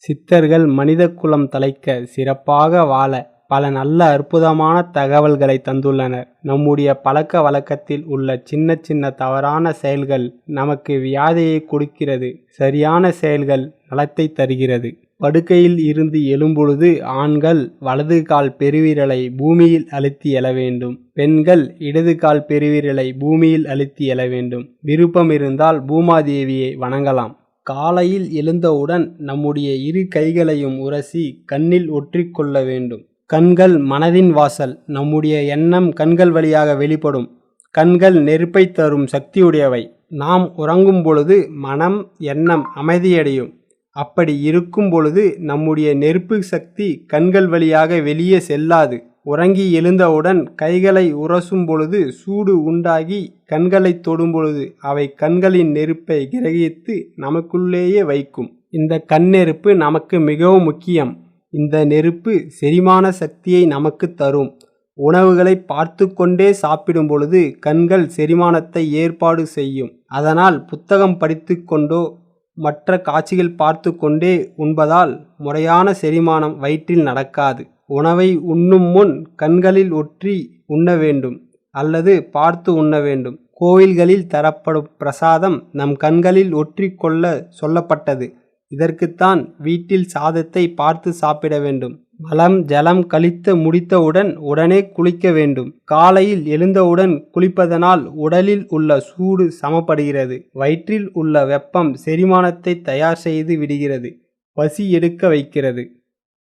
சித்தர்கள் மனித குலம் தழைக்க சிறப்பாக வாழ பல நல்ல அற்புதமான தகவல்களை தந்துள்ளனர். நம்முடைய பழக்க வழக்கத்தில் உள்ள சின்ன சின்ன தவறான செயல்கள் நமக்கு வியாதியை கொடுக்கிறது. சரியான செயல்கள் நலத்தை தருகிறது. படுக்கையில் இருந்து எழும்பொழுது ஆண்கள் வலது கால் பெருவிரலை பூமியில் அழுத்தி எழ வேண்டும். பெண்கள் இடது கால் பெருவிரலை பூமியில் அழுத்தி எழ வேண்டும். விருப்பம் இருந்தால் பூமாதேவியை வணங்கலாம். காலையில் எழுந்தவுடன் நம்முடைய இரு கைகளையும் உரசி கண்ணில் ஒற்றிக்கொள்ள வேண்டும். கண்கள் மனதின் வாசல். நம்முடைய எண்ணம் கண்கள் வழியாக வெளிப்படும். கண்கள் நெருப்பை தரும் சக்தியுடையவை. நாம் உறங்கும் பொழுது மனம் எண்ணம் அமைதியடையும். அப்படி இருக்கும் பொழுது நம்முடைய நெருப்பு சக்தி கண்கள் வழியாக வெளியே செல்லாது. உறங்கி எழுந்தவுடன் கைகளை உரசும் பொழுது சூடு உண்டாகி கண்களை தொடும் பொழுது அவை கண்களின் நெருப்பை கிரகித்து நமக்குள்ளேயே வைக்கும். இந்த கண் நெருப்பு நமக்கு மிகவும் முக்கியம். இந்த நெருப்பு செரிமான சக்தியை நமக்கு தரும். உணவுகளை பார்த்து கொண்டே சாப்பிடும் பொழுது கண்கள் செரிமானத்தை ஏற்பாடு செய்யும். அதனால் புத்தகம் படித்து கொண்டோ மற்ற காட்சிகள் பார்த்து கொண்டே உண்பதால் முறையான செரிமானம் வயிற்றில் நடக்காது. உணவை உண்ணும் முன் கண்களில் ஒற்றி உண்ண வேண்டும் அல்லது பார்த்து உண்ண வேண்டும். கோவில்களில் தரப்படும் பிரசாதம் நம் கண்களில் ஒற்றி கொள்ள சொல்லப்பட்டது. இதற்குத்தான் வீட்டில் சாதத்தை பார்த்து சாப்பிட வேண்டும். மலம் ஜலம் கழித்து முடித்தவுடன் உடனே குளிக்க வேண்டும். காலையில் எழுந்தவுடன் குளிப்பதனால் உடலில் உள்ள சூடு சமப்படுகிறது. வயிற்றில் உள்ள வெப்பம் செரிமானத்தை தயார் செய்து விடுகிறது. பசி எடுக்க வைக்கிறது.